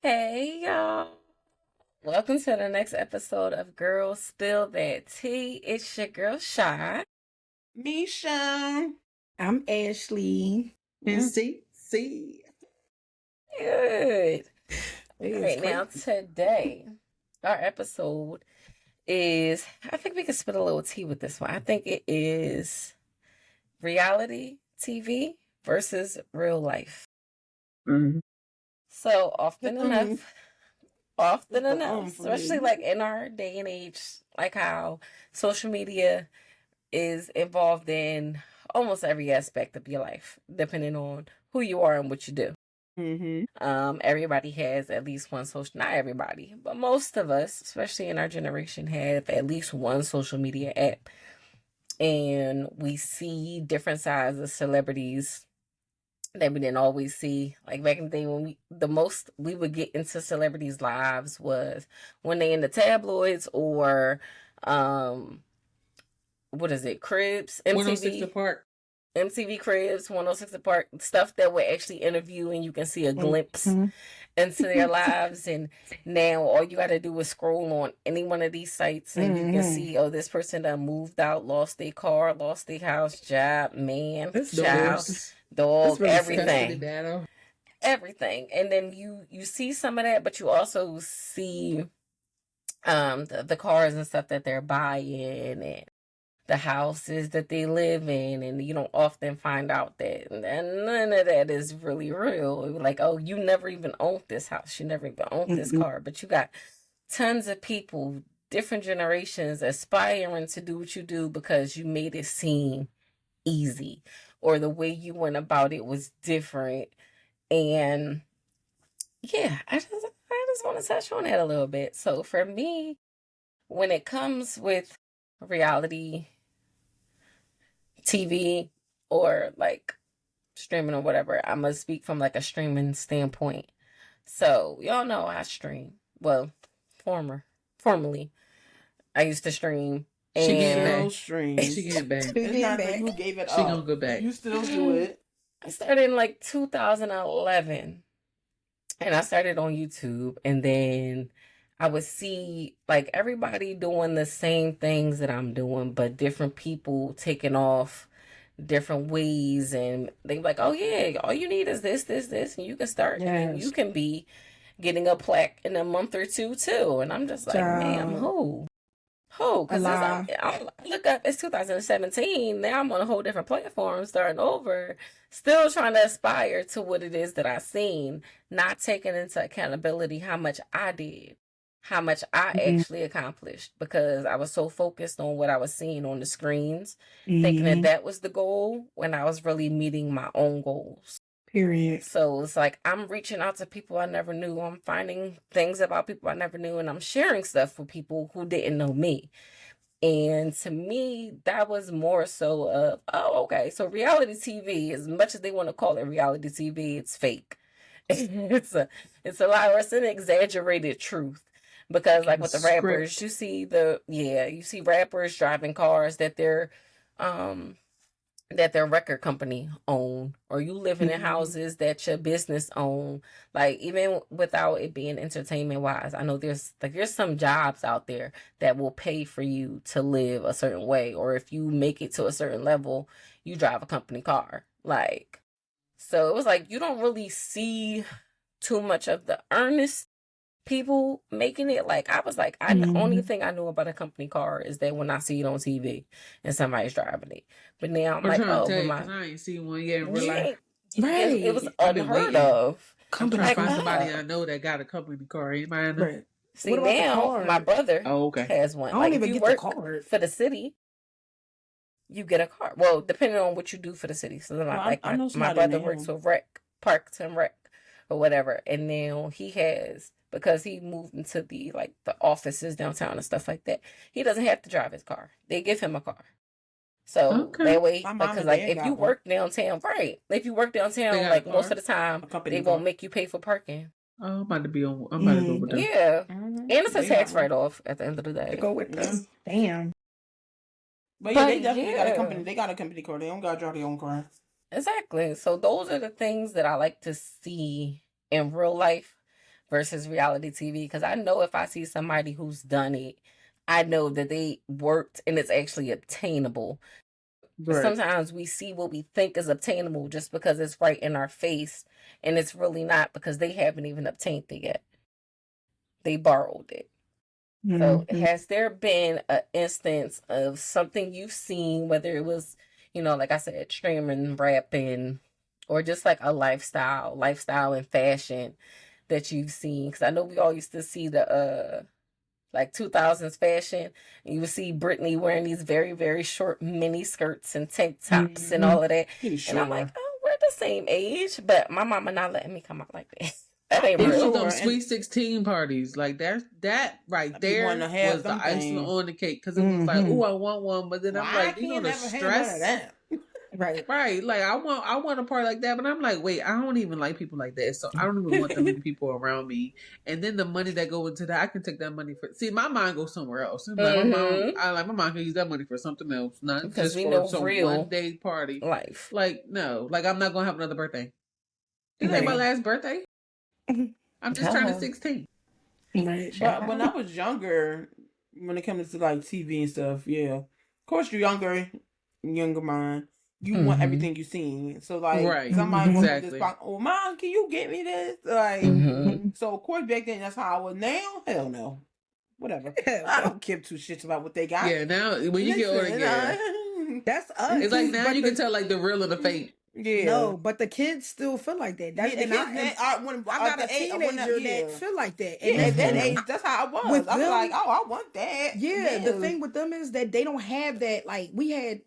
Hey y'all. Welcome to the next episode of Girls Spill That Tea. It's your girl Shy. Misha. I'm Ashley. And Mm, C. Good. All It's right, crazy. now today our episode is, I think we can spit a little tea with this one. I think it is reality TV versus real life. Mm-hmm. So often Mm. enough, For especially me. like in our day and age, like how social media is involved in almost every aspect of your life, depending on who you are and what you do. Mm-hmm. Everybody has at least one social, not everybody, but most of us, especially in our generation, have at least one social media app. And we see different sides of celebrities that we didn't always see. Like back in the day when the most we would get into celebrities' lives was when they in the tabloids or what is it, Cribs, 106 MTV. Park. MTV Cribs, 106 Park, stuff that would actually interview and you can see a glimpse Mm-hmm. into their lives. And now all you got to do is scroll on any one of these sites and you can see, oh, this person done moved out, lost their car, lost their house, job, man, It's child, Divorce. dog, really sad. Custody everything. battle. Everything. And then you see some of that, but you also see the cars and stuff that they're buying and the houses that they live in, and you don't often find out that none of that is really real. Like, oh, you never even owned this house, you never even owned this Mm-mm. car, but you got tons of people, different generations, aspiring to do what you do because you made it seem easy, or the way you went about it was different. And yeah, I just want to touch on that a little bit. So for me, when it comes with reality TV or like streaming or whatever, I'm gonna speak from like a streaming standpoint. So y'all know I stream. Well, formerly, I used to stream, She getting and back. Stream. She getting back. We It's getting not that back. you gave it She up. gonna go back. You still do it. I started in like 2011, and I started on YouTube, and then I would see like everybody doing the same things that I'm doing, but different people taking off different ways, and they like, oh yeah, all you need is this, and you can start, and then you Yes. can be getting a plaque in a month or two too. And I'm just like, ma'am, Child. who? Because Alive. I look up, it's 2017. Now I'm on a whole different platform, starting over, still trying to aspire to what it is that I seen, not taking into accountability how much I did, how much I Mm-hmm. actually accomplished, because I was so focused on what I was seeing on the screens, thinking that that was the goal when I was really meeting my own goals. Period. So it's like I'm reaching out to people I never knew. I'm finding things about people I never knew, and I'm sharing stuff with people who didn't know me. And to me, that was more so of, oh, okay, so reality TV, as much as they want to call it reality TV, it's fake. it's a lie, or it's an exaggerated truth. Because like with the rappers, Script. you see rappers driving cars that their record company own, or you living in Mm-hmm. houses that your business own. Like, even without it being entertainment wise, I know there's some jobs out there that will pay for you to live a certain way, or if you make it to a certain level, you drive a company car. Like, so it was like you don't really see too much of the earnest people making it. Like, I was like, the only thing I knew about a company car is that when I see it on TV and somebody's driving it. But now I'm I'm like, trying to oh, tell but you, because I ain't seen one yet in real life. it was Right. I've been unheard waiting. of. I'm trying Company to find car. somebody I know that got a company car. Anybody know? Right. See, What about the now my card? brother Oh, okay. has one. I don't Like, if even you get the work card. for the city, you get a car. Well, depending on what you do for the city. So Well, like I know my somebody brother now. works with Parks and Rec or whatever, and now he has, because he moved into the offices downtown and stuff like that. He doesn't have to drive his car. They give him a car. So Okay. that way, My mom because and like dad if you got one. work downtown, right? If you work They downtown, got a like most car? of the time, A company they car. won't make you pay for parking. Oh, I'm about to be on. I'm about to go with them. Yeah, Mhm. and it's a They tax got one. write off at the end of the To day. go with Yeah. them. Damn. But yeah, they But definitely got a yeah, company. They got a company car. They don't gotta drive their own car. exactly. So those are the things that I like to see in real life versus reality TV, because I know if I see somebody who's done it, I know that they worked and it's actually obtainable. Right. Sometimes we see what we think is obtainable just because it's right in our face, and it's really not, because they haven't even obtained it yet. They borrowed it. So has there been an instance of something you've seen, whether it was, like I said, streaming, rapping, or just like a lifestyle and fashion that you've seen? Because I know we all used to see the like 2000s fashion, and you would see Britney wearing these very, very short mini skirts and tank tops and all of that. And I'm like, oh, we're the same age, but my mama not letting me come out like that. That ain't It was real. them Sweet 16 parties. Like that right there was the icing on the cake. Because it was like, oh, I want one. But then I'm like, the stress. Right. Like I want a party like that. But I'm like, wait, I don't even like people like that. So I don't even want that many people around me. And then the money that go into that, I can take that money for. See, my mind goes somewhere else. Like my mom can use that money for something else, not because just we for know some real one day party life. Like no, like I'm not gonna have another birthday. This ain't my last birthday. I'm just turning 16. Right. But when I was younger, when it comes to like TV and stuff, yeah, of course you're younger mind. You want everything you seen. So like somebody wants this box. Oh, mom, can you get me this? Like, so of course back then that's how I was. Now, hell no, whatever. I don't give two shits about what they got. Yeah, now when you get older, that's us. It's like now you can tell like the real and the fake. Yeah. No, but the kids still feel like that. That's, and I got a teenager that feel like that. And at that age, that's how I was. I was like, oh, I want that. Yeah, the thing with them is that they don't have that. Like we had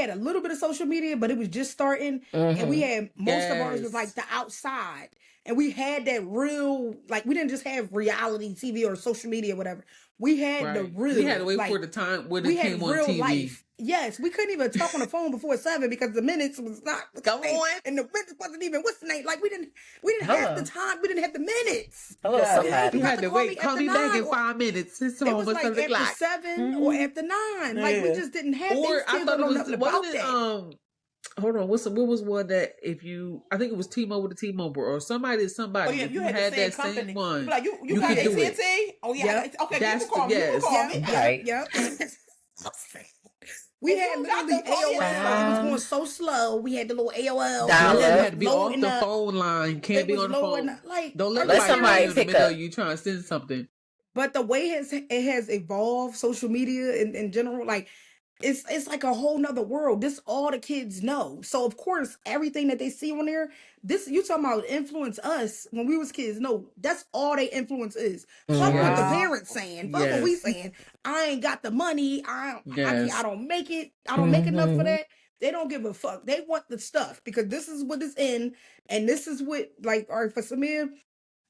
a little bit of social media, but it was just starting, and we had most of ours was like the outside, and we had that real, like we didn't just have reality TV or social media or whatever. We had the real. We had to wait for the time when it came on TV. Life. Yes, we couldn't even talk on the phone before 7 because the minutes was not going, and the minutes wasn't even what's the name. Like we didn't have the time. We didn't have the minutes. Hello, somebody. You had to wait. Call me back in 5 minutes. It's almost like after 7 or after 9. Like we just didn't have. Or I thought it was wasn't it hold on, what was one that I think it was T-Mobile to T-Mobile or somebody. Oh yeah, you had that company. Same one. Like you got AT&T? Oh yeah, okay. That's you can call me. Right. Yep. We had literally AOL. It was going so slow. We had the little AOL. You had to be off the phone line. Can't be on the phone. Don't let somebody in the middle of you trying to send something. But the way it has evolved, social media in general, like it's like a whole nother world. This all the kids know. So of course, everything that they see on there, this you talking about influence us when we was kids. No, that's all they influence is. Fuck what the parents saying. Fuck what we saying. I ain't got the money. I don't make it. I don't make enough for that. They don't give a fuck. They want the stuff because this is what it's in, and this is what all right for Samir.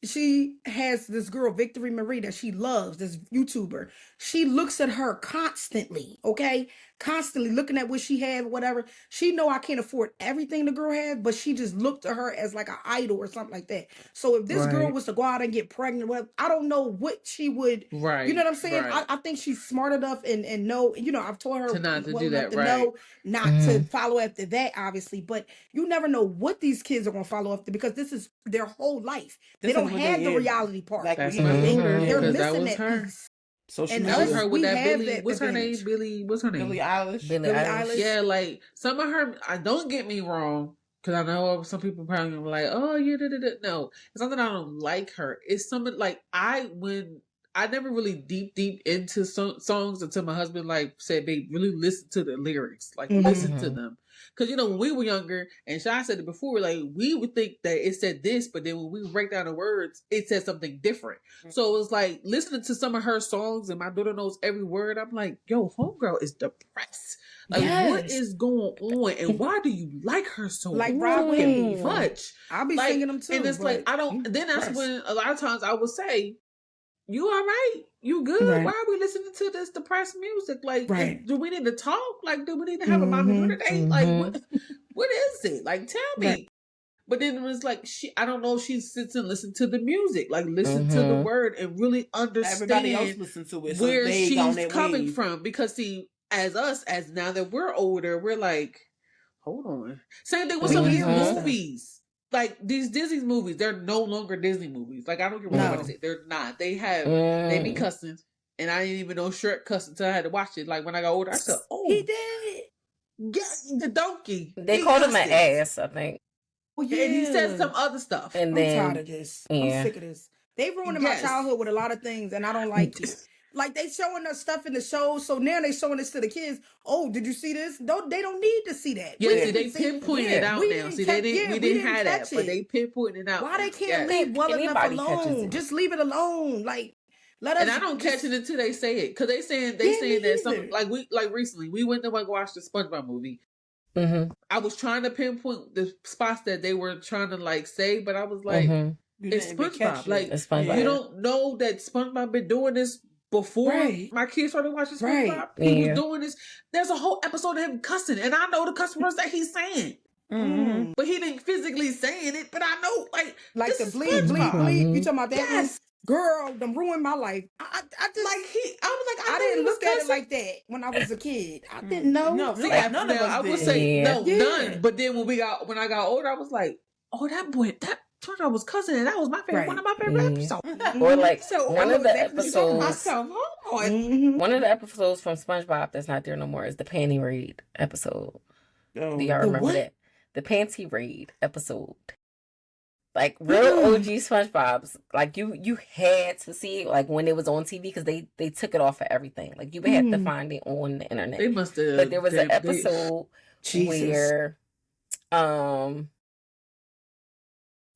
She has this girl, Victory Marie, that she loves, this YouTuber. She looks at her constantly, okay? Constantly looking at what she has, whatever. She know I can't afford everything the girl has, but she just looked at her as like an idol or something like that. So if this girl was to go out and get pregnant, whatever, I don't know what she would, you know what I'm saying? I think she's smart enough and know, I've told her to not to do that, know not to follow after that, obviously, but you never know what these kids are going to follow after because this is their whole life. They don't have the reality part. Like, they're missing that piece. So she knows her with that Billie. What's her name? Billie Eilish. Billie Eilish. Yeah, like some of her. Don't get me wrong, because I know some people probably gonna be like, "Oh, yeah, no." It's not that I don't like her. It's something like I never really deep into songs until my husband said, "Babe, really listen to the lyrics. Listen to them." Because when we were younger, and Shy said it before, we would think that it said this, but then when we break down the words, it said something different. So it was like listening to some of her songs, and my daughter knows every word. I'm like, yo, homegirl is depressed. What is going on, and why do you like her so much? I'll be singing them too. And it's I don't. Then that's when a lot of times I would say, "You all right? You good? Right. Why are we listening to this depressed music? Do we need to talk? Do we need to have a mommy today? What is it? Tell me." Right. But then it was I don't know if she sits and listens to the music, listen to the word and really understand everybody else listen to it, where she's coming from. Because as now that we're older, we're like, hold on. Same thing with some of these movies. like these Disney movies, they're no longer Disney movies. Like I don't care what anybody say, they're not. They be cussing, and I didn't even know Shrek cussing until I had to watch it. Like when I got older, I said, "Oh, he did." Yeah, the donkey. They called him an ass, I think. Oh, yeah. And he said some other stuff. And I'm tired of this. Yeah. I'm sick of this. They ruined my childhood with a lot of things, and I don't like it. Like they showing us stuff in the shows, so now they showing this to the kids. Oh, did you see this? They don't need to see that. Yeah, see, they pinpointed it out now. See, we didn't have that, but they pinpointed it out. Why they can't leave well enough alone? Just leave it alone. Like let us. And I don't catch it until they say it, because they saying that some like recently we went to watch the SpongeBob movie. Mm-hmm. I was trying to pinpoint the spots that they were trying to like say, but I was like, it's SpongeBob. Like it's SpongeBob. You don't know that SpongeBob been doing this before my kids started watching SpongeBob. He was doing this. There's a whole episode of him cussing, and I know the cuss words that he's saying. Mm-hmm. But he didn't physically saying it. But I know, like the bleep. You talking about that? Yes. Girl, them ruined my life. I just I didn't look at it like that when I was a kid. I didn't know. No, none of us I would say none. But then when I got older, I was like, oh, that boy, that turned out was cousin, and that was my favorite, one of my favorite episodes. Or like one of the episodes. One of the episodes from SpongeBob that's not there no more is the Panty Raid episode. Do y'all remember that? The Panty Raid episode. Like real OG SpongeBob's, like you had to see it like when it was on TV, because they took it off of everything. Like you had to find it on the internet. They must have. But there was an episode where, all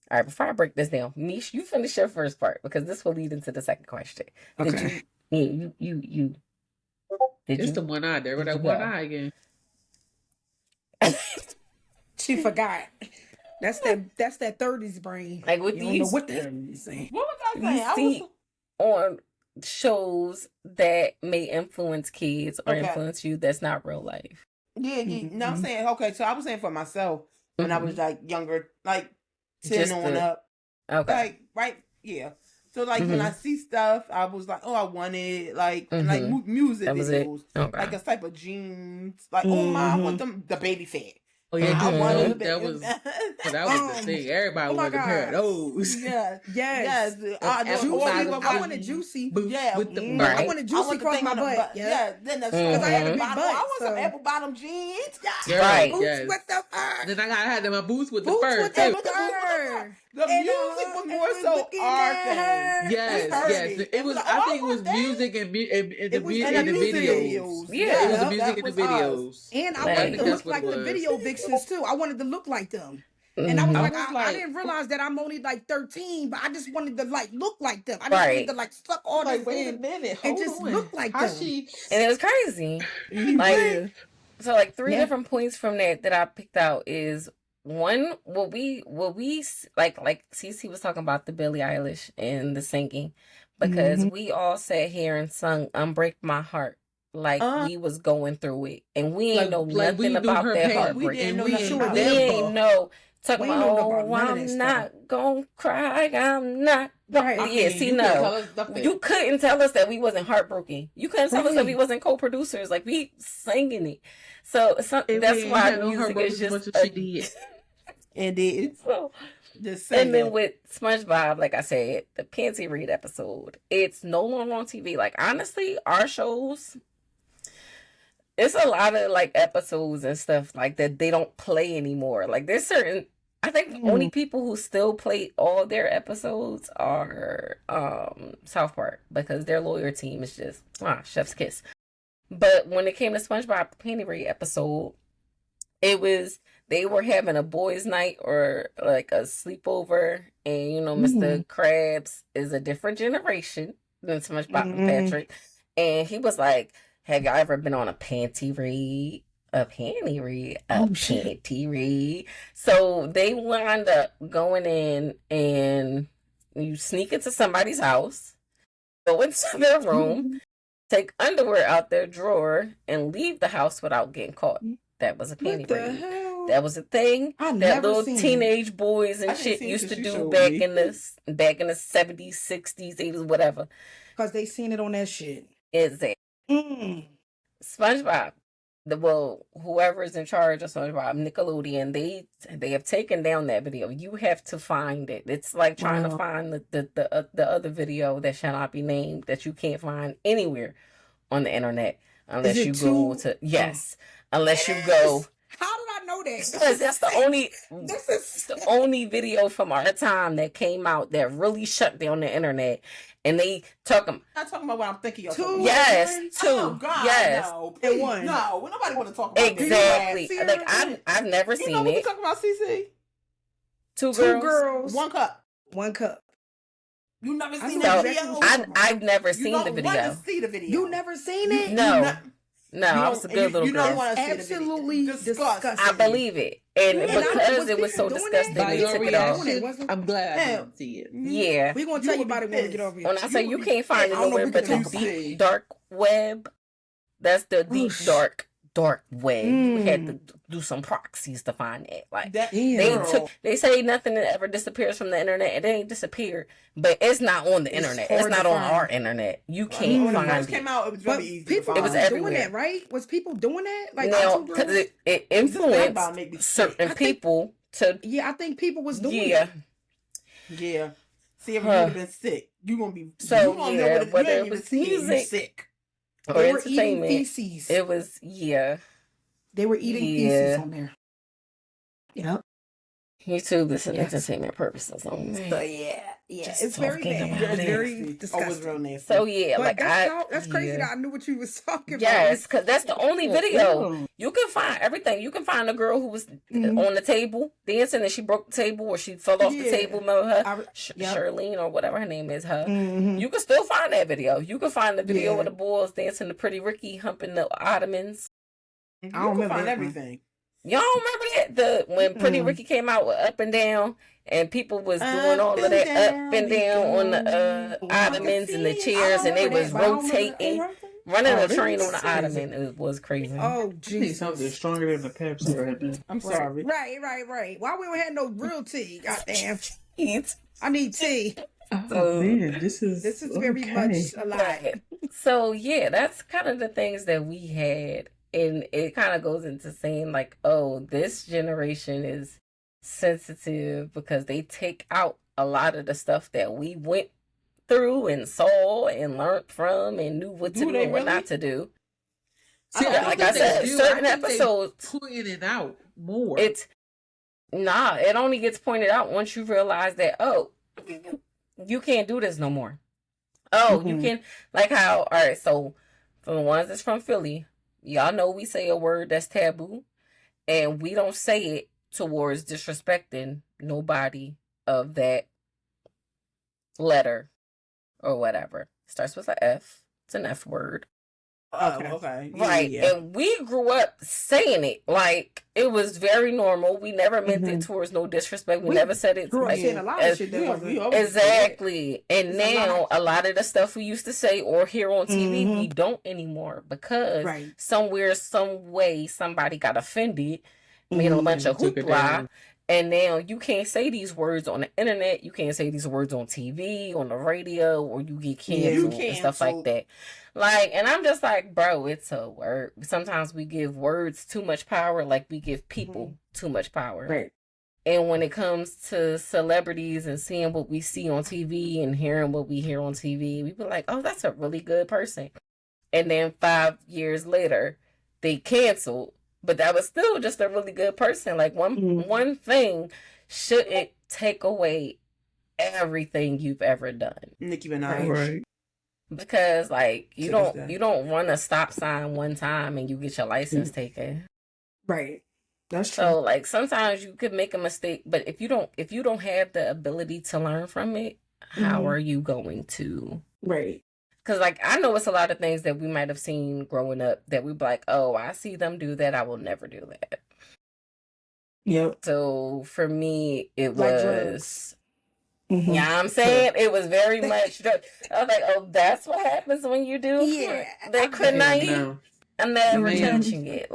right, before I break this down, Niche, you finish your first part because this will lead into the second question. Okay. Did you? It's the one eye there with that one eye again. She forgot. That's that 30s brain. Like with you these, don't know what the hell you saying. What was I saying? You see on shows that may influence kids or influence you, that's not real life. Yeah. No, I'm saying, okay, so I was saying for myself when I was like younger, like 10 on up. Okay. Like, right? Yeah. So like when I see stuff, I was like, oh, I want it. Like, like music videos. Okay. Like a type of jeans. Like, oh my, I want them, the baby fat. Oh yeah, that was the thing. Everybody wanted a pair of those. Yes. I wanted juicy. Yeah, I wanted juicy across my butt. Yeah, then because I had a big butt. I want some apple bottom jeans. Right. Boots with the fur. Then I had my boots with the fur too. The music was more so our thing. Yes. It was. I think it was music and the videos. Yeah, it was the music and the videos. And I wanted to look like the video vixens too. I wanted to look like them. And I was I didn't realize that I'm only like 13, but I just wanted to like look like them. I just wanted to like suck all this in and just look like them. And it was crazy. Like so, like 3 different points from that I picked out is. One, what we like Cece was talking about the Billie Eilish and the singing, because we all sat here and sung "Unbreak My Heart" like we was going through it, and we ain't know nothing about that heartbreak. We didn't know talking about, oh, I'm not gonna cry, I'm not. Right. Yeah, see, no, you couldn't tell us that we wasn't heartbroken. You couldn't tell us that we wasn't co-producers. Like we singing it, so that's why music is just. It is. So, and then with SpongeBob, like I said, the Panty Raid episode, it's no longer on TV. Like honestly, our shows, it's a lot of like episodes and stuff like that they don't play anymore. Like there's certain, I think the only people who still play all their episodes are South Park, because their lawyer team is just chef's kiss. But when it came to SpongeBob, the Panty Raid episode, it was. They were having a boys' night or like a sleepover, and Mr. Krabs is a different generation than SpongeBob and Patrick, and he was like, "Have y'all ever been on a panty raid? A panty raid? A panty raid?" So they wound up going in, and you sneak into somebody's house, go into their room, take underwear out their drawer, and leave the house without getting caught. That was a panty raid. That was a thing that little teenage boys and shit used to do back in the 70s, 60s, 80s, whatever. Because they seen it on that shit. Exactly. SpongeBob whoever is in charge of SpongeBob, Nickelodeon, they have taken down that video. You have to find it. It's like trying to find the other video that shall not be named that you can't find anywhere on the internet unless you go to unless you go. How did I know that? Because that's the only video from our time that came out that really shut down the internet. And they I'm not talking about what I'm thinking of. Two. Oh, God, yes. No, please, one. No, nobody want to talk about exactly. Like I've never seen it. We talking about CC. Two girls, one cup. You never seen the video? I've never seen the video. Want to see the video? You never seen it? No, I was a good little girl. You don't want to see absolutely disgusting. I believe it. And because it was so disgusting, they took it off. I'm glad I didn't see it. Yeah. We're going to tell you about it when we get over here. When I say you can't find it nowhere but the deep, dark web, that's the deep, dark web. We had to do some proxies to find it. Like they say nothing that ever disappears from the internet. It ain't disappeared, but it's not on the internet. It's not on our internet. You can't find it. When it first came out, it was very easy. People it was everywhere. Doing that, right? Was people doing that? Like now, because it influenced certain people to. Yeah, I think people was doing it. Yeah. See, if you would have been sick, you're gonna be whether it was music, sick. Or they were entertainment. Eating feces. It was They were eating feces on there. Yep. YouTube is an entertainment purposes only. So it's very bad. It's very disgusting. It was real nasty. So but that's crazy that I knew what you was talking about. Yes, because that's the only video. You can find everything. You can find a girl who was on the table dancing and she broke the table or she fell off the table. Remember her? Charlene or whatever her name is. Her. You can still find that video. You can find the video of the boys dancing to Pretty Ricky humping the ottomans. I don't remember everything. Y'all remember that? When Pretty Ricky came out with Up and Down and people was doing all of that up and down on the ottomans and the chairs and they was rotating, running a train on the ottoman. It was crazy. Oh, geez. Something stronger than the Pepsi. I'm sorry. Right. Why we don't have no real tea? Goddamn. I need tea. Oh man, this is very much alive. So yeah, that's kind of the things that we had. And it kind of goes into saying like, oh, this generation is sensitive because they take out a lot of the stuff that we went through and saw and learned from and knew what to do and what not to do. See, like I said, certain episodes pointing it out more. It only gets pointed out once you realize that, oh, you can't do this no more. Oh, you can, like how, all right, so for the ones that's from Philly, y'all know we say a word that's taboo, and we don't say it towards disrespecting nobody of that letter or whatever. Starts with an F. It's an F word. Oh, okay. Right. Yeah. And we grew up saying it. Like, it was very normal. We never meant it towards no disrespect. We never said it. Grew up saying a lot of shit. Exactly. And now, a lot of the stuff we used to say or hear on TV, we don't anymore. Because somewhere, some way, somebody got offended, made a bunch of hoopla. And now you can't say these words on the internet. You can't say these words on TV, on the radio, or you get canceled and stuff like that. Like, and I'm just like, bro, it's a word. Sometimes we give words too much power, like we give people too much power. Right. And when it comes to celebrities and seeing what we see on TV and hearing what we hear on TV, we be like, oh, that's a really good person. And then 5 years later, they canceled. But that was still just a really good person. Like one thing shouldn't take away everything you've ever done. Nicki Minaj, right? Because like you don't run a stop sign one time and you get your license taken. Right. That's true. So like sometimes you could make a mistake, but if you don't have the ability to learn from it, how are you going to? Right. Because, like, I know it's a lot of things that we might have seen growing up that we'd be like, oh, I see them do that. I will never do that. Yep. So, for me, it was... Yeah, you know what I'm saying? It was very much... I was like, oh, that's what happens when you do that kryptonite? I'm never touching it.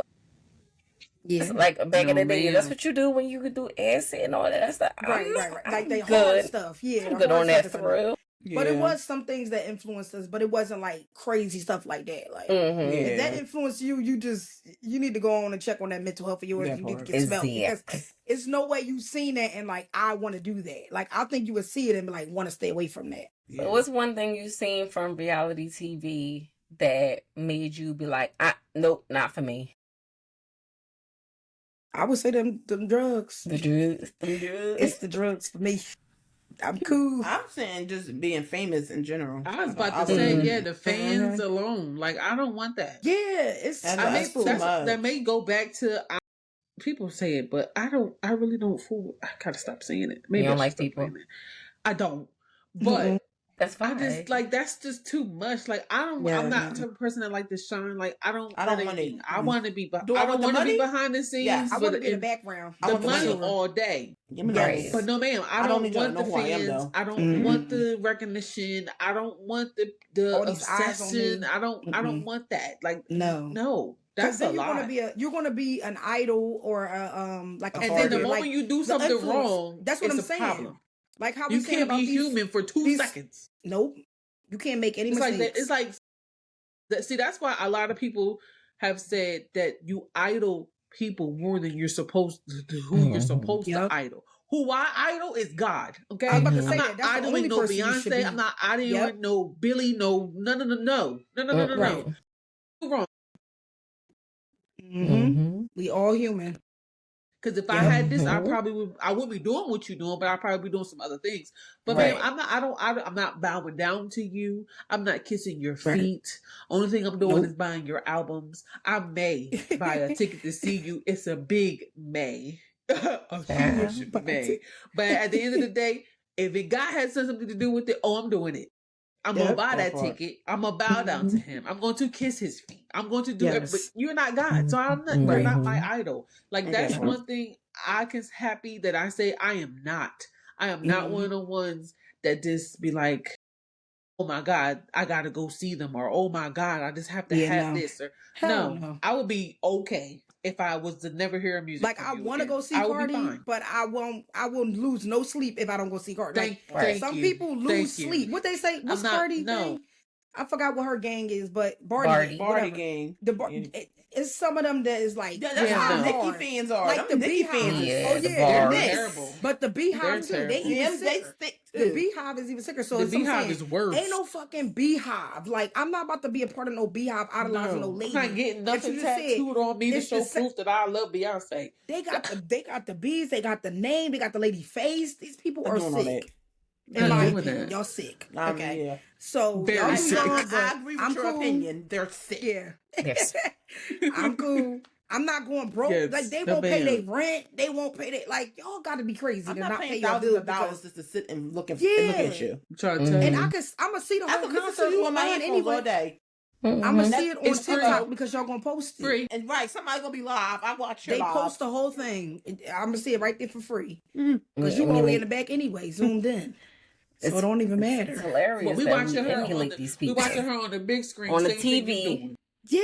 Yeah. It's like back in the day, that's what you do when you could do acid and all that stuff. Right. Like they hard stuff. Yeah. I'm good on that thrill. But it was some things that influenced us, but it wasn't like crazy stuff like that. Like if that influenced you, you need to go on and check on that mental health of yours. You need to get smelled because it's no way you've seen that and like I want to do that. Like I think you would see it and like want to stay away from that. So what's one thing you've seen from reality TV that made you be like, nope, not for me? I would say them drugs. The drugs. It's the drugs for me. I'm cool. I'm saying just being famous in general. I was about to say, the fans alone. Like, I don't want that. Yeah, it's that may go back to people say it, but I really don't fool. I gotta stop saying it. Maybe you don't like people. I don't. But that's fine. I just like that's just too much. Like I'm not the type of person that like to shine. Like I don't want it. I want to be. I don't want to be behind the scenes. Yes. I want to be in the background. The money all day. Right. But no, ma'am. I don't want the fans. I don't want the recognition. I don't want the obsession. I don't want that. Like no. That's a lot. You're gonna be an idol or like a. And then the moment you do something wrong, that's what I'm saying. Problem. Like how you can't be human for 2 seconds. Nope, you can't make any mistakes. Like it's like that. See, that's why a lot of people have said that you idol people more than you're supposed to. Who you're supposed to idol. Who I idol is God. Okay, I'm about to say I'm not idling no Beyonce. I'm not idling no Billy. No. No. Wrong. We all human. Because if I had this, I wouldn't be doing what you're doing, but I'd probably be doing some other things. But man, I'm not bowing down to you. I'm not kissing your feet. Only thing I'm doing is buying your albums. I may buy a ticket to see you. It's a big may. A huge may. But at the end of the day, if it has something to do with it, I'm doing it. I'm going to buy that ticket. I'm going to bow down to him. I'm going to kiss his feet. I'm going to do it. But you're not God. So you're not my idol. Like that's one thing I can happy that I say I am not. I am not one of the ones that just be like, oh my God, I got to go see them. Or, oh my God, I just have to have this. Or no, I would be okay if I was to never hear music. Like I want to go see Cardi, but I won't lose no sleep if I don't go see Cardi. Some people lose sleep. What they say? What's Cardi thing? I forgot what her gang is, but Barty gang. It's some of them that is like that's how Nicki fans are. Like the Beehive. They're terrible. But the Beehive too. They stick too. The Beehive is even sicker. So the Beehive is worse. Ain't no fucking Beehive. Like I'm not about to be a part of no Beehive idolizing no lady. I'm not getting nothing tattooed on me to show proof that I love Beyonce. They got the bees. They got the name. They got the lady face. These people are sick. Y'all sick. Okay. Yeah. So very sick. I agree with your opinion. They're sick. Yeah. Yes. I'm cool. I'm not going broke. Yes, like they won't pay their rent. They won't pay their like y'all got to be crazy to not pay your bills dollars just to sit and look at you. I'm trying to tell you. And I'm gonna see the whole concert on my anyway. All day. I'm gonna see it on TikTok because y'all gonna post it. Free. And somebody's gonna be live. I watch your live. They post the whole thing. I'm gonna see it right there for free because you already in the back anyway, zoomed in. So it don't even matter. It's hilarious. Well, we watching her on the big screen on the TV.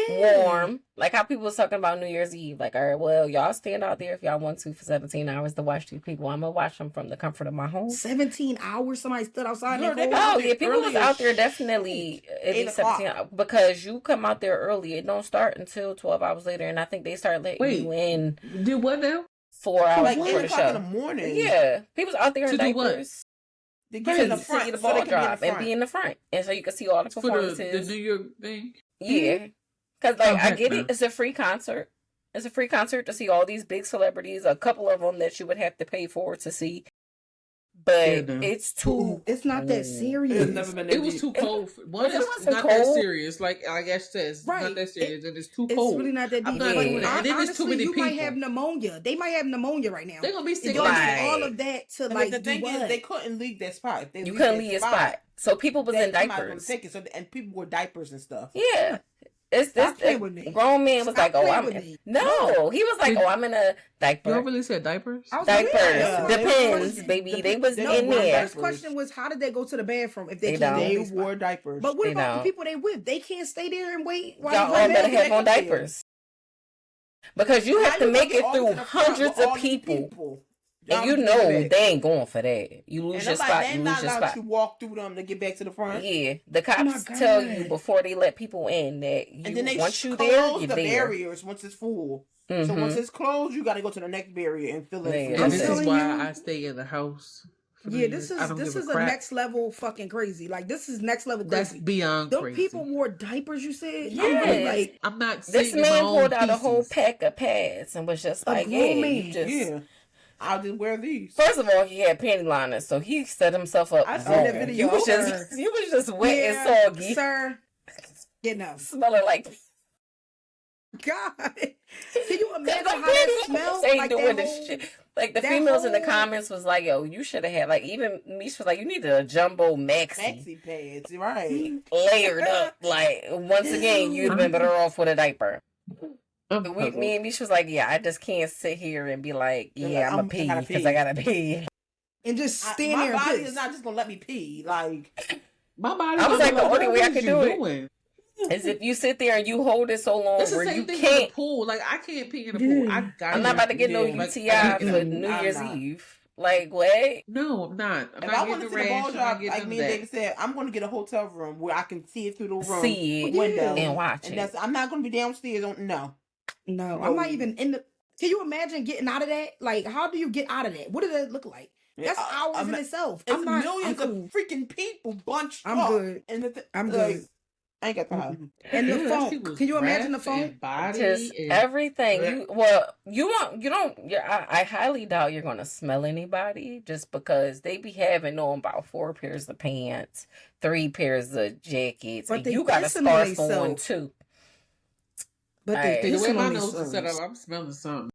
Warm, like how people was talking about New Year's Eve. Like, all right, well, y'all stand out there if y'all want to for 17 hours to watch these people. I'm gonna watch them from the comfort of my home. 17 hours? Somebody stood outside. People was out there definitely at least 17 hours because you come out there early. It don't start until 12 hours later, and I think they start letting you in. Do what now? 4 hours like before the show. In the morning. Yeah, people's out there in diapers. They get in the front, see the ball drop and be in the front, and so you can see all the performances. For the New York thing. Yeah. Because, I get it. It's a free concert. It's a free concert to see all these big celebrities, a couple of them that you would have to pay for to see. But it's too... It's not that serious. It was too cold. It's not that serious. Like Ash says, it's not that serious. It's too cold. It's really not that deep. And then there's too many people. You might have pneumonia. They might have pneumonia right now. They're going to be sick. All of that to like the thing is, they couldn't leave their spot. You couldn't leave your spot. So people was in diapers. And people wore diapers and stuff. Yeah. It's grown man was like, oh, I'm in. No, he was like, oh, I'm in a diaper. You really said diapers? Diapers. Depends, baby. They was in there. My first question was, how did they go to the bathroom if they wore diapers? But what about the people they with? They can't stay there and wait while y'all all better have on diapers. Because you have to make it through hundreds of people. And you know they ain't going for that. You lose your spot. They're not allowed to walk through them to get back to the front. Yeah, the cops tell you before they let people in that and then they once you close there, you're the there. barriers once it's full. So once it's closed, you got to go to the next barrier and fill it. And this is why I stay in the house. Yeah, this is a next level fucking crazy. Like this is next level crazy. That's beyond crazy. Those people wore diapers. You said, yeah. I'm not. This man pulled out a whole pack of pads and was just like, yeah. I'll just wear these. First of all, he had panty liners, so he set himself up. I saw that video. You was just wet and soggy, sir. You know, smelling like. God, can you imagine how that smells? Like doing this shit. Like the females in the comments was like, "Yo, you should have had like." Even Mish was like, "You needed a jumbo maxi pads, right? Layered up. Like once again, you'd have been better off with a diaper." Me and Mish was like, "Yeah, I just can't sit here and be like, yeah, I'm a pee because I gotta pee." And just stand there. My body is not just gonna let me pee. Like my body. I was like, the only way I could do it is if you sit there and you hold it so long where you can't. In the pool. Like I can't pee in the pool. I'm not about to get no UTI for New Year's Eve. Like what? No, I'm not. If I want to see the ball drop, like me and David said, I'm going to get a hotel room where I can see it through the room, window, and watch it. I'm not going to be downstairs. No, I'm not even in the. Can you imagine getting out of that? Like, how do you get out of that? What does that look like? That's hours in itself. It's millions of freaking people bunched up. I'm good. I'm good. I ain't got the house. And the phone. Can you imagine the phone? Just everything. I highly doubt you're gonna smell anybody just because they be having on about 4 pairs of pants, 3 pairs of jackets, but and you got a scarf on too. But the way my nose is set up, I'm smelling something.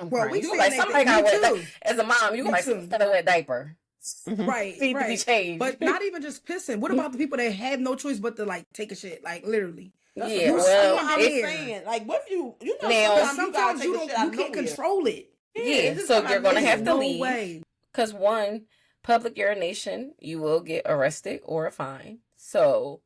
Well, we like somebody got wet. As a mom, you like a wet diaper. Right, need to be changed. But not even just pissing. What about the people that have no choice but to like take a shit, like literally? Yeah, well, I'm saying, like, what if you know, sometimes you can't control it. Yeah, so you're gonna have to leave. Because one, public urination, you will get arrested or a fine. So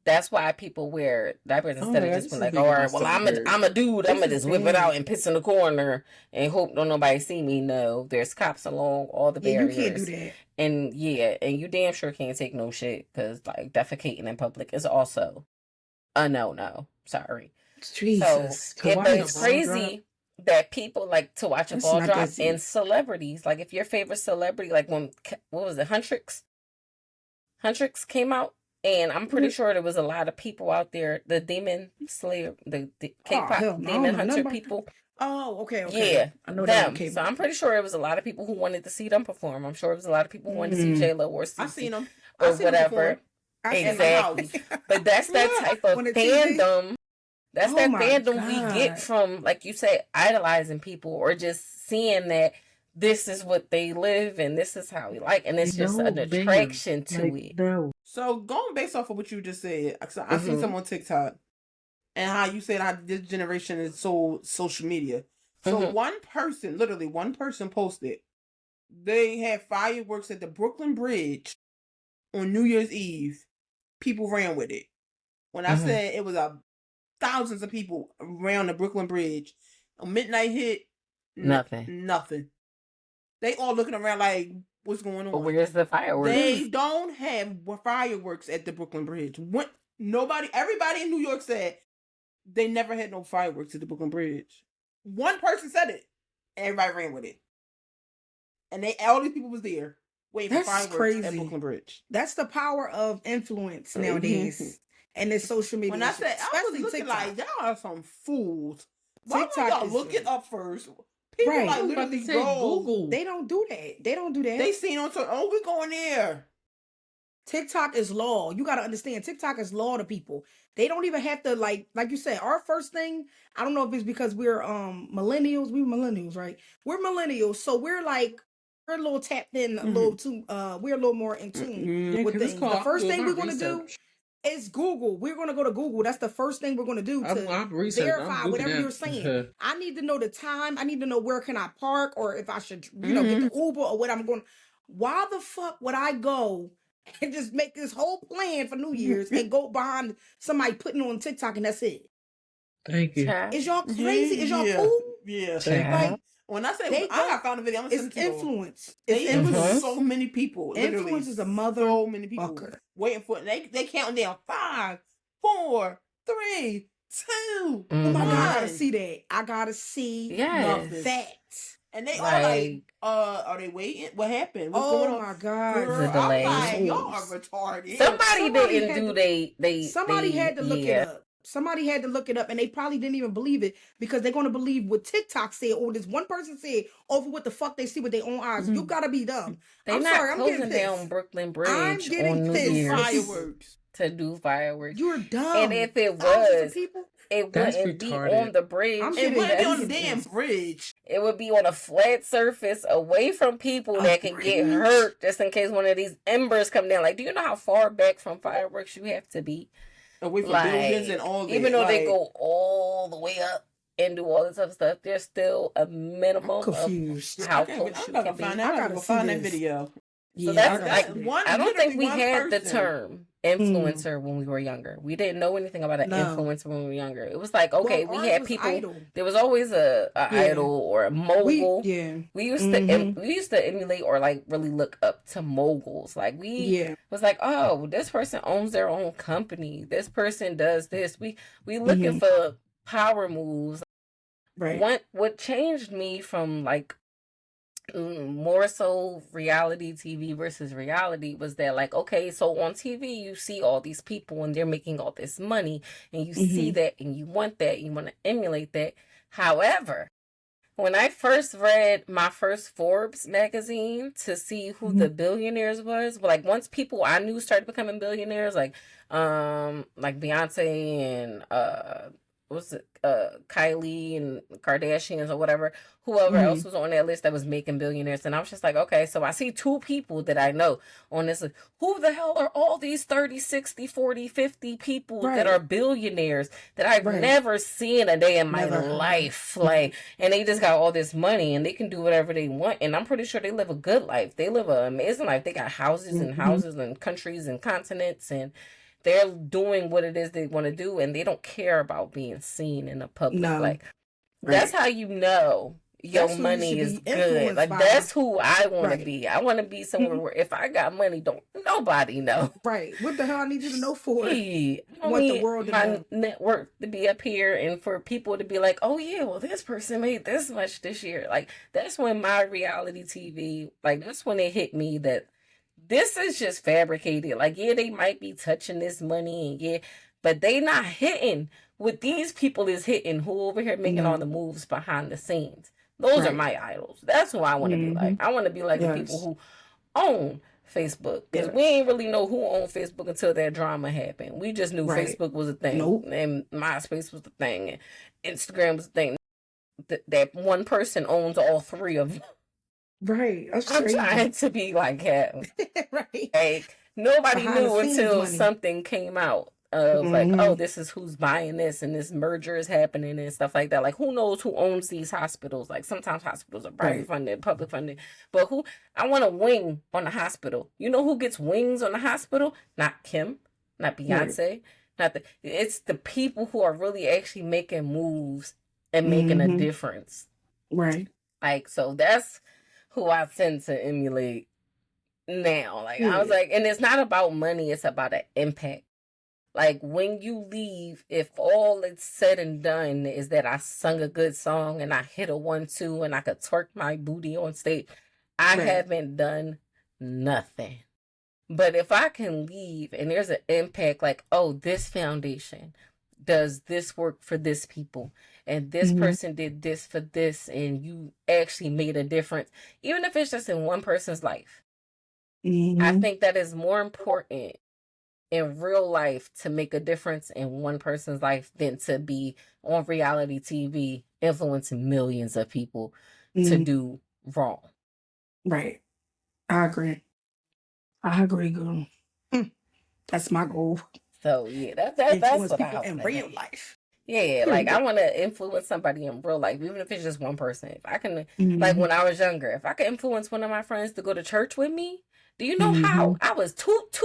that's why people wear diapers instead of just being like, all right, well, I'm a dude. I'm going to just whip it out and piss in the corner and hope don't nobody see me. No, there's cops along all the barriers. You can't do that. And and you damn sure can't take no shit because like defecating in public is also a no. Sorry. Jesus. So it's crazy that people like to watch a ball drop and celebrities. Like if your favorite celebrity, like what was it, Huntrix Huntrix came out. And I'm pretty sure there was a lot of people out there, the Demon Slayer, the K-pop Demon Hunter people. Oh, okay. Yeah, I know them. So I'm pretty sure it was a lot of people who wanted to see them perform. I'm sure it was a lot of people who wanted to see J-Lo or CeCe. I seen them. Or whatever. Exactly. But that's that type of fandom. That's that fandom we get from, like you say, idolizing people or just seeing that this is what they live and this is how we like, and it's just an attraction to it. No. So going based off of what you just said, I seen someone on TikTok and how you said how this generation is so social media. So literally one person posted, they had fireworks at the Brooklyn Bridge on New Year's Eve. People ran with it. When I said it was thousands of people around the Brooklyn Bridge, midnight hit, nothing. They all looking around like, what's going on? But where's the fireworks? They don't have fireworks at the Brooklyn Bridge. Everybody in New York said they never had no fireworks at the Brooklyn Bridge. One person said it. Everybody ran with it. And all these people was there waiting for fireworks at Brooklyn Bridge. That's the power of influence nowadays. And it's social media. When I said, I was looking like, y'all are some fools. Why don't y'all look it up first? People like literally Google. They don't do that. They seen on we going there. TikTok is law. You got to understand, TikTok is law to people. They don't even have to like you said, our first thing, I don't know if it's because we're millennials. We're millennials, right? We're millennials. So we're a little tapped in, a little too, we're a little more in tune with things. The first thing we're going to do is Google. We're going to go to Google. That's the first thing we're going to do to verify whatever you're saying. I need to know the time. I need to know where can I park or if I should, get the Uber or what I'm going. Why the fuck would I go and just make this whole plan for New Year's and go behind somebody putting on TikTok and that's it? Thank you. Is y'all crazy? Is y'all cool? Yeah. Like, When I say I found a video, I'm gonna send it to you. Influence. They influence so many people. Influence is a mother. So many people waiting for it. They counting down 5, 4, 3, 2. Oh my God, I gotta see that. I gotta see that. And they are like, are they waiting? What happened? What's going on? Oh my God. Girl, the delay. Like, y'all are retarded. Somebody didn't do they somebody had to look it up. Somebody had to look it up, and they probably didn't even believe it because they're going to believe what TikTok said or this one person said over what the fuck they see with their own eyes. You gotta be dumb. They're not closing down Brooklyn Bridge on New Year's fireworks to do fireworks. You're dumb. And if it was, it wouldn't be on the bridge. It wouldn't be on the damn bridge. It would be on a flat surface away from people that can get hurt just in case one of these embers come down. Like, do you know how far back from fireworks you have to be? Away from buildings and all that. Even though they go all the way up and do all this other stuff, there's still a minimum of how close you can be. I gotta go find that video. So that's like one. I don't think we had the term influencer when we were younger. We didn't know anything about an influencer when we were younger. It was like, okay, we had people. Idol. There was always a idol or a mogul. We used to emulate or like really look up to moguls. Like we was like, oh, this person owns their own company. This person does this. We looking for power moves. Right. What changed me from like more so reality TV versus reality was that like, okay, so on TV you see all these people and they're making all this money and you see that and you want that, you want to emulate that. However, when I first read my first Forbes magazine to see who the billionaires was, like once people I knew started becoming billionaires, like Beyonce and Kylie and Kardashians or whatever, whoever else was on that list that was making billionaires. And I was just like, okay, so I see 2 people that I know on this list. Who the hell are all these 30, 60, 40, 50 people that are billionaires that I've never seen a day in my life? Like, and they just got all this money and they can do whatever they want. And I'm pretty sure they live a good life. They live an amazing life. They got houses and houses and countries and continents, and they're doing what it is they want to do, and they don't care about being seen in the public. Like, that's how you know your money is good. Like, that's who I want to be. I want to be somewhere where if I got money, don't nobody know. Right. What the hell I need you to know for? I want the world to know. Network to be up here and for people to be like, oh yeah, well this person made this much this year. Like, that's when my reality TV, like that's when it hit me that this is just fabricated. Like, yeah, they might be touching this money and but they not hitting what these people is hitting who over here making all the moves behind the scenes. Those are my idols. That's who I want to be like. I want to be like the people who own Facebook. Because we ain't really know who owned Facebook until that drama happened. We just knew Facebook was a thing. And MySpace was the thing. And Instagram was the thing. That one person owns all 3 of them. Right. I'm trying to be like him. Right. Like, nobody knew until something came out of like, oh, this is who's buying this and this merger is happening and stuff like that. Like, who knows who owns these hospitals? Like, sometimes hospitals are private funded, public funded. But I want a wing on the hospital. You know who gets wings on the hospital? Not Kim, not Beyonce, it's the people who are really actually making moves and making a difference. Right. Like, so that's who I tend to emulate now. Like, I was like, and it's not about money, it's about an impact. Like, when you leave, if all it's said and done is that I sung a good song and I hit a 1-2 and I could twerk my booty on stage, I haven't done nothing. But if I can leave and there's an impact, like, oh, this foundation does this work for this people, and this person did this for this, and you actually made a difference, even if it's just in one person's life. I think that is more important in real life to make a difference in one person's life than to be on reality TV influencing millions of people to do wrong. Right. I agree, girl. That's my goal. So yeah, that's what I in real life. Yeah, like I want to influence somebody in real life, even if it's just one person. If I can, like when I was younger, if I could influence one of my friends to go to church with me, do you know how I was toot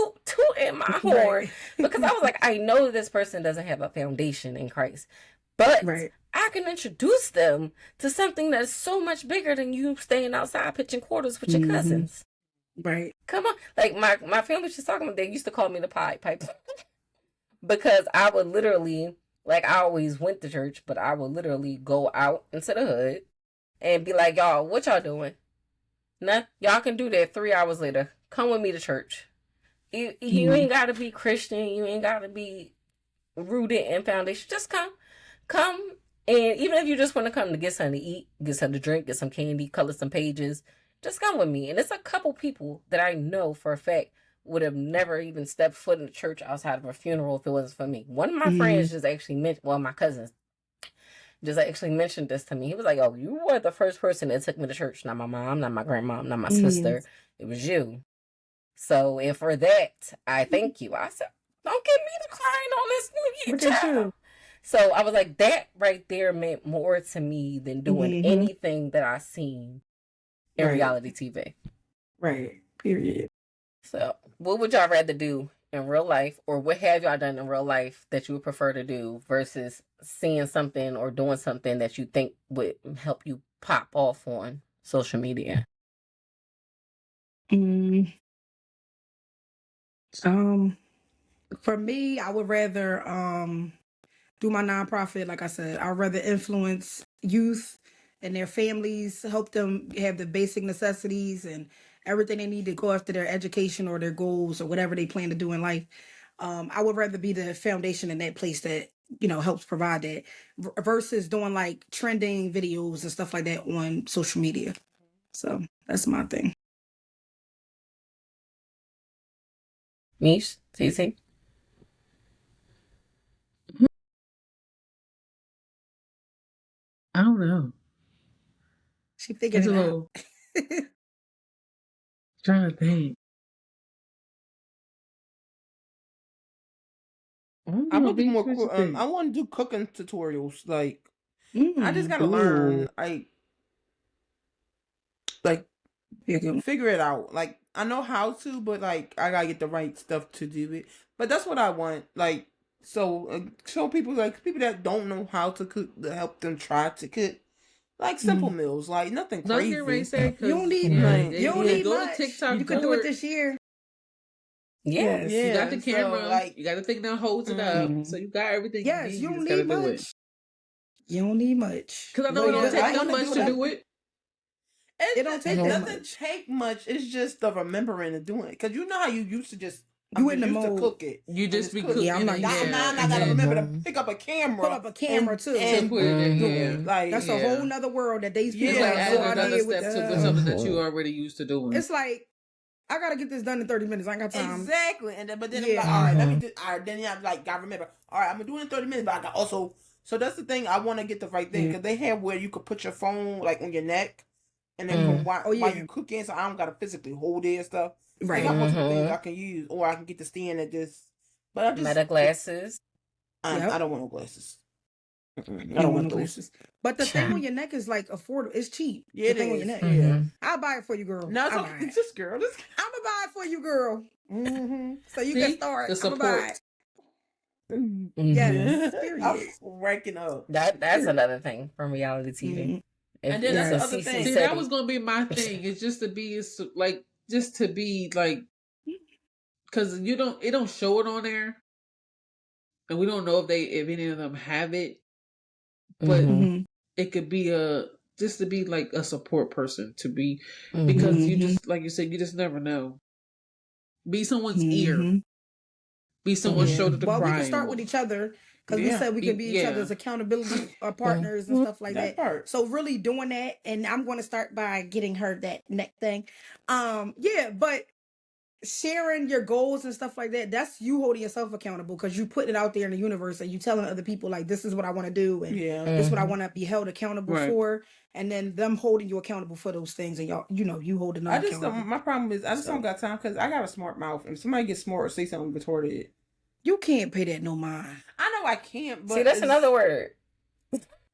in my horn because I was like, I know this person doesn't have a foundation in Christ, But Right. I can introduce them to something that's so much bigger than you staying outside pitching quarters with your cousins. Right. Come on. Like my family was just talking about, they used to call me the pipe because I would literally, like, I always went to church, but I would literally go out into the hood and be like, y'all, what y'all doing? Nah, y'all can do that 3 hours later. Come with me to church. You ain't got to be Christian. You ain't got to be rooted in foundation. Just come. And even if you just want to come to get something to eat, get something to drink, get some candy, color some pages, just come with me. And it's a couple people that I know for a fact would have never even stepped foot in the church outside of a funeral if it wasn't for me. One of my friends just actually mentioned, well, my cousins just actually mentioned this to me. He was like, oh, you were the first person that took me to church. Not my mom, not my grandmom, not my sister. It was you. So, and for that, I thank you. I said, don't get me to crying on this New Year. So I was like, that right there meant more to me than doing anything that I seen in reality TV. Right. Period. So what would y'all rather do in real life, or what have y'all done in real life that you would prefer to do versus seeing something or doing something that you think would help you pop off on social media? For me, I would rather do my nonprofit. Like I said, I'd rather influence youth and their families, help them have the basic necessities and everything they need to go after their education or their goals or whatever they plan to do in life. I would rather be the foundation in that place that, helps provide that versus doing like trending videos and stuff like that on social media. So that's my thing. Mish, TC? I don't know. She figured it out. Trying to think. I want to be more cool. I want to do cooking tutorials. Like, I just gotta learn. Figure it out. Like, I know how to, but like, I gotta get the right stuff to do it. But that's what I want. Like, so show people, like, people that don't know how to cook, to help them try to cook. Like simple meals, like nothing crazy. You don't need much. You don't need go much. to TikTok. You could do it this year. Yes. You got the camera. Like, you got the thing that holds it up. So you got everything. Yes, you don't need much. You don't need much. Because I know it don't take that much to do it. It don't take that much. Take much. It's just the remembering and doing it. Because you know how you used to just you in the mode to cook it. You just be cooking. Yeah, I'm like, now I gotta remember to pick up a camera. Put up a camera too. And put it in. Like, that's a whole nother world that these people like another step to something that you already used to doing. It's like, I gotta get this done in 30 minutes. I ain't got time. Exactly. And then, but then I'm like, all right, let me do. All right, then I'm like, gotta remember. All right, I'm gonna do it in 30 minutes, but I got also. So that's the thing. I want to get the right thing because they have where you could put your phone like on your neck, and then while you cooking, so I don't gotta physically hold it and stuff. Right. I got multiple things I can use, or I can get the stand at this. But I just meta glasses. I don't want no glasses. I don't want no glasses. But the thing on your neck is like affordable. It's cheap. Yeah, the thing on your neck. Yeah. I'll buy it for you, girl. No, it's just girl. I'm gonna buy it for you, girl. So you can start. The support. I'm gonna buy it. Yes. I'm ranking up. That's another thing from reality TV. And then that's the other thing. See, that was gonna be my thing. It's just to be like. Just to be like, because it don't show it on there, and we don't know if any of them have it, but it could be just to be like a support person to be, because you just, like you said, you just never know. Be someone's ear, be someone's shoulder to cry. Well, we can start with each other. Because we said we could be each other's accountability partners and stuff like that. So really doing that, and I'm going to start by getting her that neck thing. But sharing your goals and stuff like that, that's you holding yourself accountable because you putting it out there in the universe and you telling other people like, this is what I want to do and this is what I want to be held accountable for. And then them holding you accountable for those things and y'all, you holding them accountable. My problem is I just don't got time because I got a smart mouth. If somebody gets smart or say something retarded, you can't pay that no mind. I know I can't, but see, that's another word.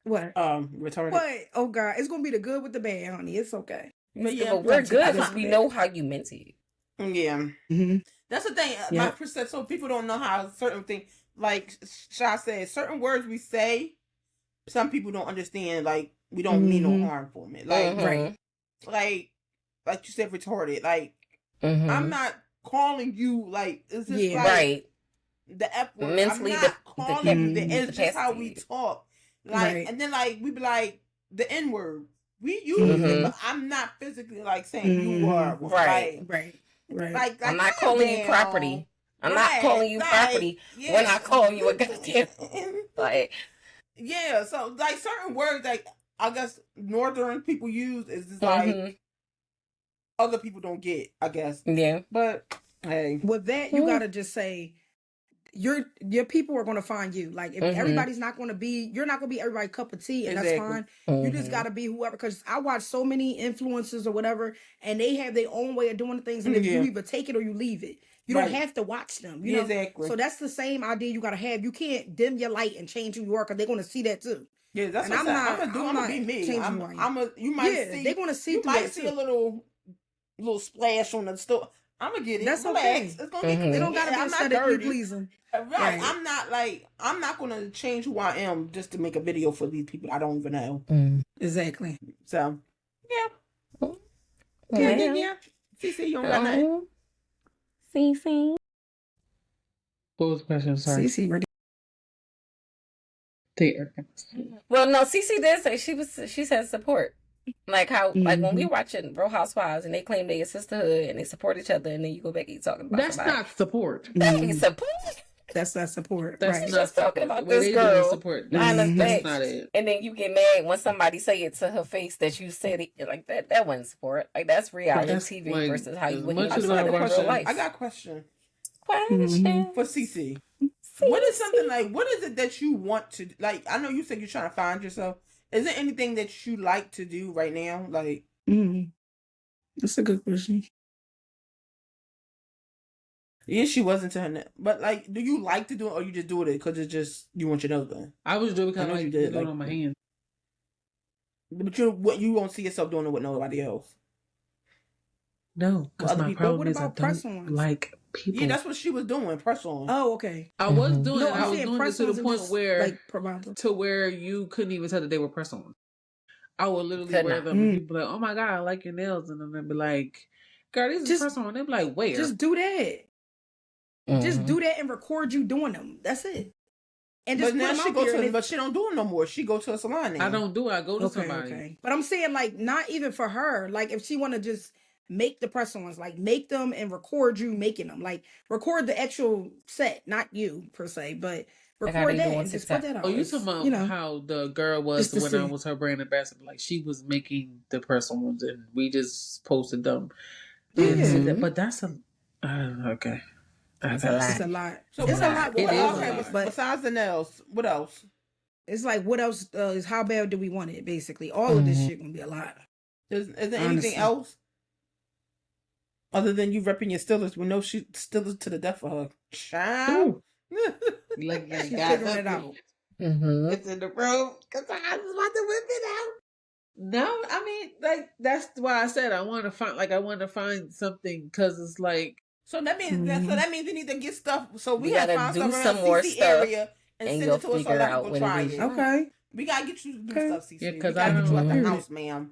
What? Retarded. What? Oh God, it's gonna be the good with the bad, honey. It's okay. But we're good because we know how you meant it. Yeah. That's the thing. My perception. So people don't know how certain things, like Sha said, certain words we say some people don't understand. Like we don't mean no harm for it. Like like you said, retarded. Like I'm not calling you like it's just like the F word. Mentally, I'm not calling you it's just how we talk. Like and then like we be like the N word. We use it, but I'm not physically like saying you are right. Like I'm not calling you property. I'm not calling you property when I call you a goddamn like. Yeah, so like certain words like I guess northern people use is just like other people don't get, I guess. Yeah. But hey. With that, you gotta just say your people are gonna find you. Like if everybody's not gonna be, you're not gonna be everybody's cup of tea, and that's fine. You just gotta be whoever. Because I watch so many influencers or whatever, and they have their own way of doing things, and then you either take it or you leave it. You don't have to watch them. You know? Exactly. So that's the same idea you gotta have. You can't dim your light and change who you are, because they're gonna see that too. Yeah, that's what I'm gonna be me. You might see. They're gonna see. You might see a little splash on the store. I'm gonna get it. That's Relax. okay. It's gonna be. They don't gotta be aesthetically pleasing. Right. I'm not gonna change who I am just to make a video for these people I don't even know. Exactly. So yeah. CC, you don't got nothing. CC. What was the question? Sorry. CC ready. Well, no, CC did say she said support. Like how like when we watching Real Housewives and they claim they a sisterhood and they support each other, and then you go back and you talking about that's not support. That ain't support. That's not support. That's not talking about this girl. Support. That's not it. And then you get mad when somebody say it to her face that you said it like that. That wasn't support. Like that's reality TV like, versus how you would handle something in real life. I got a question. Question for CC. What is something like? What is it that you want to like? I know you said you're trying to find yourself. Is there anything that you like to do right now? Like, that's a good question. Yeah, she wasn't to her, but like, do you like to do it, or you just do it because it's just you want your nose done? I was doing it because I like you did it on my hand. But you won't see yourself doing it with nobody else. No, because my problem is I don't like people. Yeah, that's what she was doing. Press on. Oh, okay. I was doing. No, I was doing it to the point where, like, to where you couldn't even tell that they were press on. I would literally wear them, and people be like, "Oh my god, I like your nails," and then they'd be like, "Girl, these is press on." They'd be like, "Where?" Just do that. Just do that and record you doing them. That's it. And just but now she goes to, but she don't do it no more. She go to a salon now. I don't do it. I go to somebody. Okay. But I'm saying, like, not even for her. Like, if she want to just make the press-ons, like, make them and record you making them. Like, record the actual set, not you per se, but record that and just put that on. Oh, you talking about how the girl was when I was her brand ambassador? Like, she was making the press-ons and we just posted them. Yeah. But that's a okay. It's a lot. So it's a lot. Okay, but besides the nails, what else? It's like, what else is how bad do we want it? Basically, all of this shit gonna be a lot. Is there anything else other than you repping your Steelers? We know she Steelers to the death for her. Child. Like she's figuring it out. It's in the room because I was about to whip it out. No, I mean, like that's why I said I want to find something because it's like. So that means you need to get stuff. So we gotta find do stuff some around more CC stuff area and send it to us so that out people try it. Okay. We gotta get you to do stuff, CC. Yeah, because I don't get you at the house, ma'am.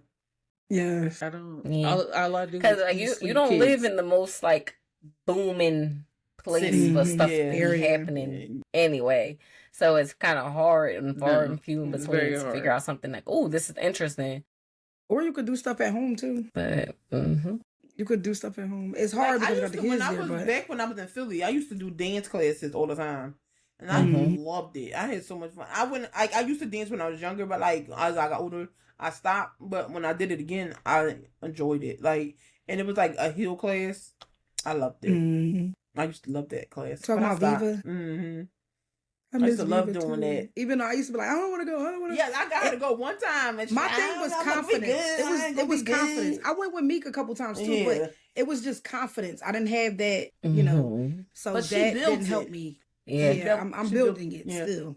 Yes. I don't. Yeah. All I do because you don't live in the most like booming place for stuff to be happening anyway. So it's kind of hard and far and few in between to figure out something like, oh, this is interesting. Or you could do stuff at home too. But you could do stuff at home. It's hard because you got the kids there. Back when I was in Philly, I used to do dance classes all the time, and I loved it. I had so much fun. I used to dance when I was younger, but like as I got older, I stopped. But when I did it again, I enjoyed it. Like, and it was like a heel class. I loved it. I used to love that class. Talking about Viva. I used to love doing that. Even though I used to be like, I don't want to go. Yeah, I got to go one time. And my thing was confidence. It was confidence. I went with Meek a couple times too, but it was just confidence. I didn't have that, you know. So but that didn't help me. Yeah, I'm building it still.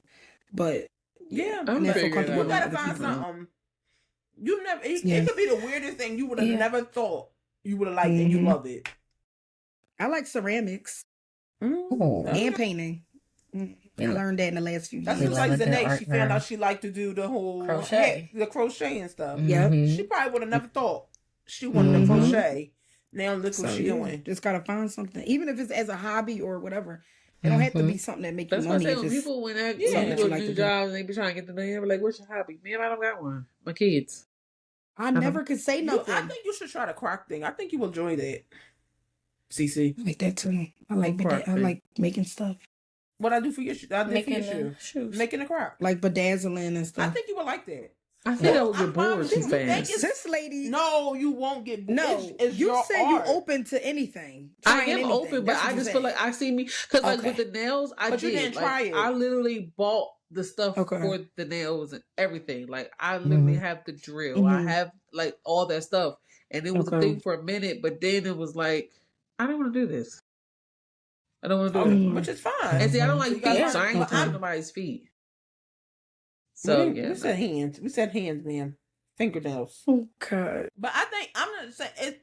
But yeah, I'm you gotta find something. You never. It could be the weirdest thing you would have never thought you would have liked, and you love it. I like ceramics and painting. I learned that in the last few years. That's just like Zanae. She found out she liked to do the whole crochet and stuff. Yeah, she probably would have never thought she wanted to crochet. Now look what she's doing. Just gotta find something, even if it's as a hobby or whatever. It don't have to be something that makes you money. That's what I say when people like do jobs and they be trying to get the name, like, "What's your hobby?" Man, I don't got one. My kids. I never could say nothing. I think you should try the crock thing. I think you will enjoy that. CC. I like that too. I like making stuff. What I do for your shoes? I did for your shoes. Making a crock. Like bedazzling and stuff. I think you would like that. I think I would get bored too fast. This lady. No, you won't get bored. No, you said you're open to anything. I am open, but I just feel like I see me because like with the nails, but you didn't try it. I literally bought the stuff for the nails and everything. Like I literally have the drill. I have like all that stuff, and it was a thing for a minute. But then it was like, I don't want to do this. I don't want to do it, which is fine. And see, I don't like feet, so I ain't touching nobody's feet. So we said hands. We said hands, man. Fingernails. Okay. But I think I'm gonna say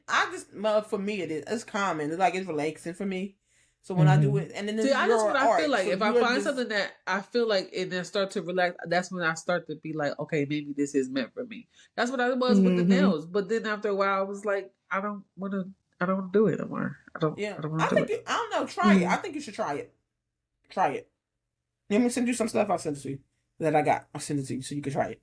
for me it's common. It's like it's relaxing for me. So when I do it, and then that's what I feel like. So if I find something that I feel like and then start to relax, that's when I start to be like, okay, maybe this is meant for me. That's what I was with the nails. But then after a while, I was like, I don't want to do it anymore. I don't want to do it. I don't know. Try it. I think you should try it. Try it. Let me send you some stuff. I'll send it to you that I got. I'll send it to you so you can try it.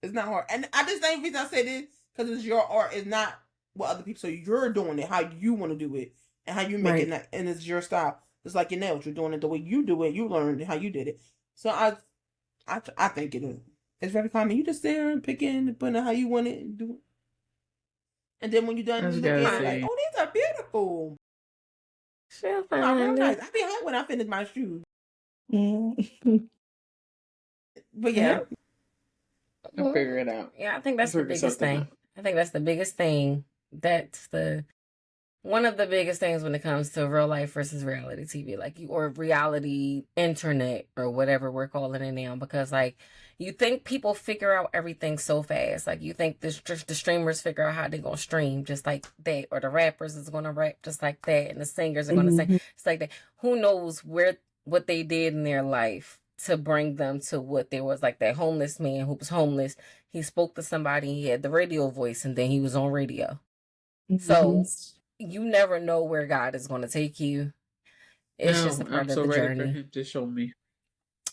It's not hard. And I just think the reason I say this because it's your art. It's not what other people. So you're doing it how you want to do it and how you make it, and it's your style. It's like your nails. You're doing it the way you do it. You learned how you did it. So I think it's very common. You just there and picking and putting it how you want it and do it. And then when you're done, you look at it like, oh, these are beautiful. Real nice. I be home when I finish my shoes. But yeah. I'll figure it out. Yeah, I think that's the biggest thing. I think that's the biggest thing. That's one of the biggest things when it comes to real life versus reality TV, or reality internet or whatever we're calling it now. Because you think people figure out everything so fast. Like you think the streamers figure out how they're gonna stream just like that, or the rappers is gonna rap just like that, and the singers are gonna sing just like that. Who knows what they did in their life to bring them to what there was. Like that homeless man who was homeless. He spoke to somebody. He had the radio voice, and then he was on radio. So you never know where God is going to take you. It's just a part of the journey. For him to show me.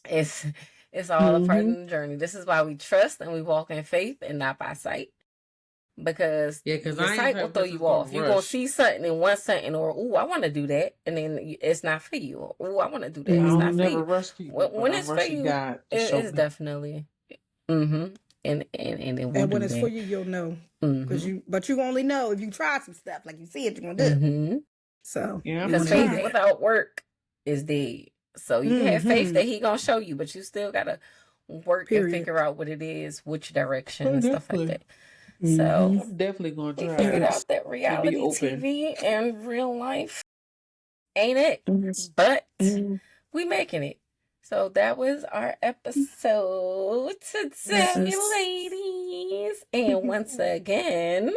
It's all a part of the journey. This is why we trust and we walk in faith and not by sight. Because the sight will throw you off. You're going to see something in one second, or, ooh, I want to do that. And then it's not for you. Ooh, I want to do that. It's not for you. Rush people, when it's for you, it's definitely. And when it's for you, you'll know. But you only know if you try some stuff. Like you see it, you're gonna do. So because faith without work is dead. So you have faith that he gonna show you, but you still gotta work and figure out what it is, which direction and stuff like that. So I'm definitely gonna try. Figured out that reality TV and real life ain't it, but we making it. So that was our episode today, ladies. And once again,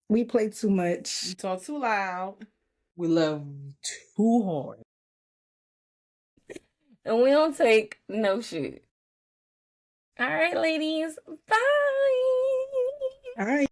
we play too much. We talk too loud. We love too hard. And we don't take no shit. All right, ladies. Bye. All right.